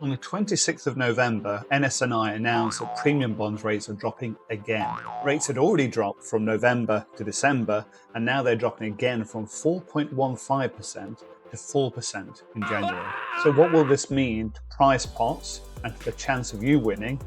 On the 26th of November, NS&I announced that premium bonds rates are dropping again. Rates had already dropped from November to December, and now they're dropping again from 4.15% to 4% in January. So what will this mean to price pots and to the chance of you winning?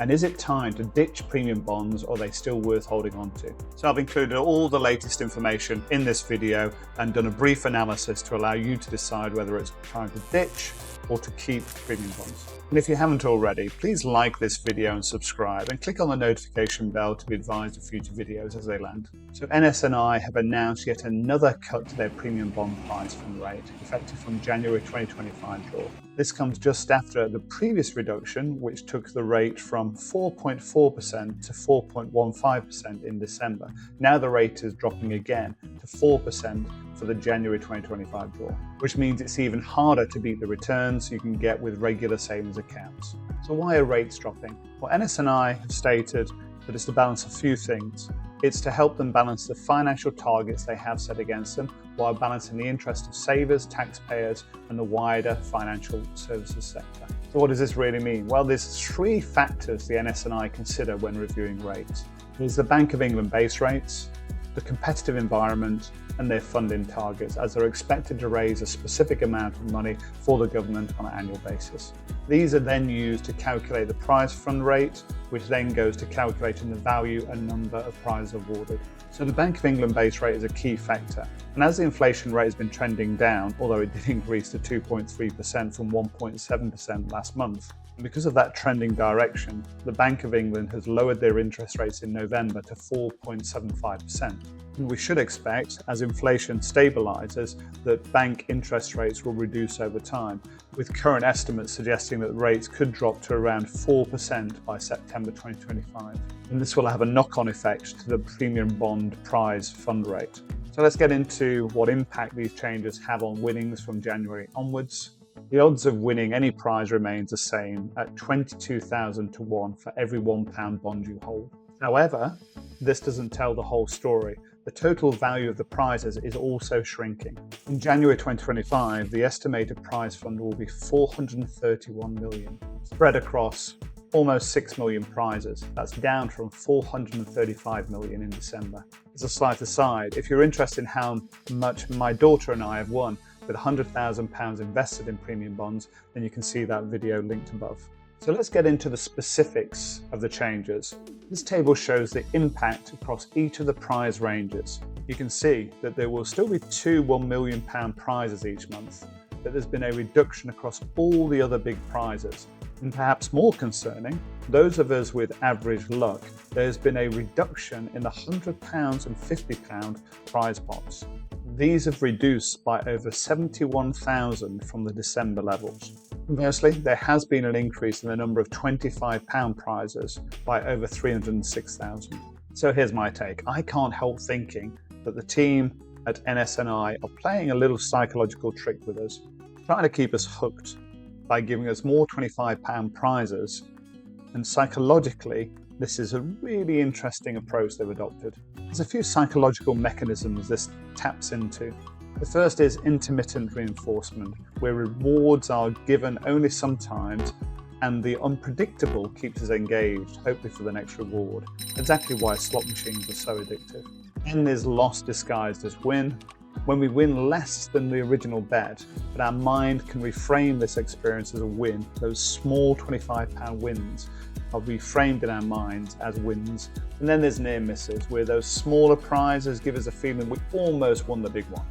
And is it time to ditch premium bonds, or are they still worth holding on to? So I've included all the latest information in this video and done a brief analysis to allow you to decide whether it's time to ditch or to keep premium bonds. And if you haven't already, please like this video and subscribe, and click on the notification bell to be advised of future videos as they land. So NS&I have announced yet another cut to their premium bond price fund rate, effective from January 2025 draw. This comes just after the previous reduction, which took the rate from 4.4% to 4.15% in December. Now the rate is dropping again to 4% for the January 2025 draw, which means it's even harder to beat the returns you can get with regular savings accounts. So why are rates dropping? Well, NS&I have stated that it's to balance a few things. It's to help them balance the financial targets they have set against them, while balancing the interest of savers, taxpayers, and the wider financial services sector. So what does this really mean? Well, there's three factors the NS&I consider when reviewing rates. There's the Bank of England base rates, the competitive environment, and their funding targets, as they're expected to raise a specific amount of money for the government on an annual basis. These are then used to calculate the prize fund rate, which then goes to calculating the value and number of prizes awarded. So the Bank of England base rate is a key factor. And as the inflation rate has been trending down, although it did increase to 2.3% from 1.7% last month, and because of that trending direction, the Bank of England has lowered their interest rates in November to 4.75%. And we should expect, as inflation stabilises, that bank interest rates will reduce over time, with current estimates suggesting that rates could drop to around 4% by September 2025. And this will have a knock-on effect to the premium bond prize fund rate. So let's get into what impact these changes have on winnings from January onwards. The odds of winning any prize remains the same at 22,000 to 1 for every £1 bond you hold. However, this doesn't tell the whole story. The total value of the prizes is also shrinking. In January 2025, the estimated prize fund will be 431 million, spread across almost 6 million prizes. That's down from 435 million in December. As a slight aside, if you're interested in how much my daughter and I have won with £100,000 invested in premium bonds, then you can see that video linked above. So let's get into the specifics of the changes. This table shows the impact across each of the prize ranges. You can see that there will still be two £1 million prizes each month, but there's been a reduction across all the other big prizes. And perhaps more concerning, those of us with average luck, there's been a reduction in the £100 and £50 prize pots. These have reduced by over 71,000 from the December levels. Conversely, there has been an increase in the number of £25 prizes by over 306,000. So here's my take. I can't help thinking that the team at NS&I are playing a little psychological trick with us, trying to keep us hooked by giving us more £25 prizes. And psychologically, this is a really interesting approach they've adopted. There's a few psychological mechanisms this taps into. The first is intermittent reinforcement, where rewards are given only sometimes and the unpredictable keeps us engaged, hopefully for the next reward. Exactly why slot machines are so addictive. Then there's loss disguised as win, when we win less than the original bet, but our mind can reframe this experience as a win. Those small £25 wins are reframed in our minds as wins. And then there's near misses, where those smaller prizes give us a feeling we almost won the big one.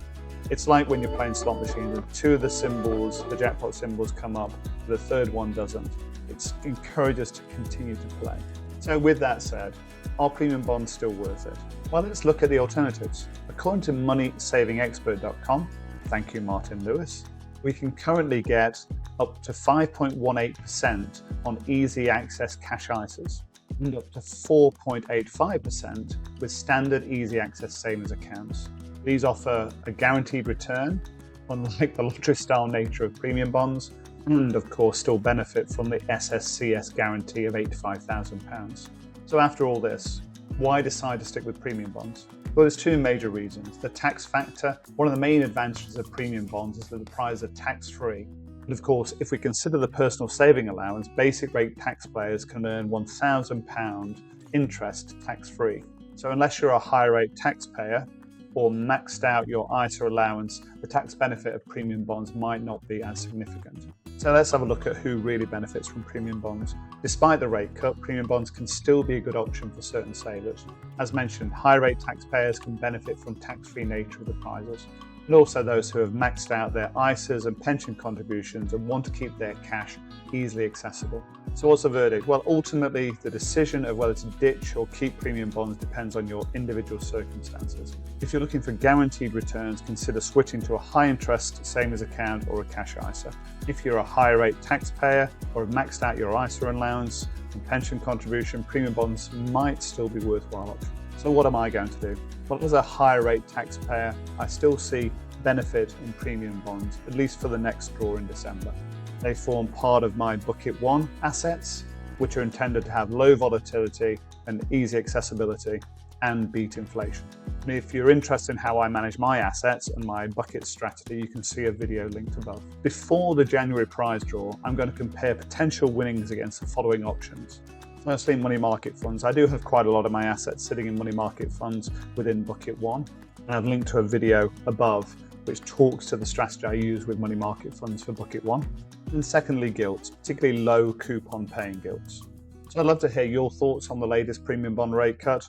It's like when you're playing slot machines and two of the symbols, the jackpot symbols, come up, but the third one doesn't. It encourages us to continue to play. So with that said, are premium bonds still worth it? Well, let's look at the alternatives. According to MoneySavingExpert.com, thank you Martin Lewis, we can currently get up to 5.18% on easy access cash ISAs and up to 4.85% with standard easy access savings accounts. These offer a guaranteed return, unlike the lottery-style nature of premium bonds, and of course still benefit from the SSCS guarantee of £85,000. So after all this, why decide to stick with premium bonds? Well, there's two major reasons. The tax factor. One of the main advantages of premium bonds is that the prizes are tax-free. But of course, if we consider the personal saving allowance, basic rate taxpayers can earn £1,000 interest tax-free. So unless you're a high rate taxpayer or maxed out your ISA allowance, the tax benefit of premium bonds might not be as significant. So let's have a look at who really benefits from premium bonds. Despite the rate cut, premium bonds can still be a good option for certain savers. As mentioned, high rate taxpayers can benefit from tax-free nature of the prizes, and also those who have maxed out their ISAs and pension contributions and want to keep their cash easily accessible. So what's the verdict? Well, ultimately, the decision of whether to ditch or keep premium bonds depends on your individual circumstances. If you're looking for guaranteed returns, consider switching to a high interest savings account or a cash ISA. If you're a high rate taxpayer or have maxed out your ISA allowance and pension contribution, premium bonds might still be worthwhile option. So what am I going to do? Well, as a high rate taxpayer, I still see benefit in premium bonds, at least for the next draw in December. They form part of my Bucket 1 assets, which are intended to have low volatility and easy accessibility and beat inflation. And if you're interested in how I manage my assets and my bucket strategy, you can see a video linked above. Before the January prize draw, I'm going to compare potential winnings against the following options. Firstly, money market funds. I do have quite a lot of my assets sitting in money market funds within Bucket 1, and I've linked to a video above which talks to the strategy I use with money market funds for Bucket 1. And secondly, gilts, particularly low coupon paying gilts. So I'd love to hear your thoughts on the latest premium bond rate cut.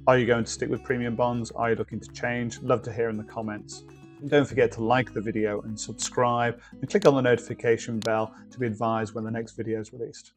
Are you going to stick with premium bonds? Are you looking to change? Love to hear in the comments. And don't forget to like the video and subscribe and click on the notification bell to be advised when the next video is released.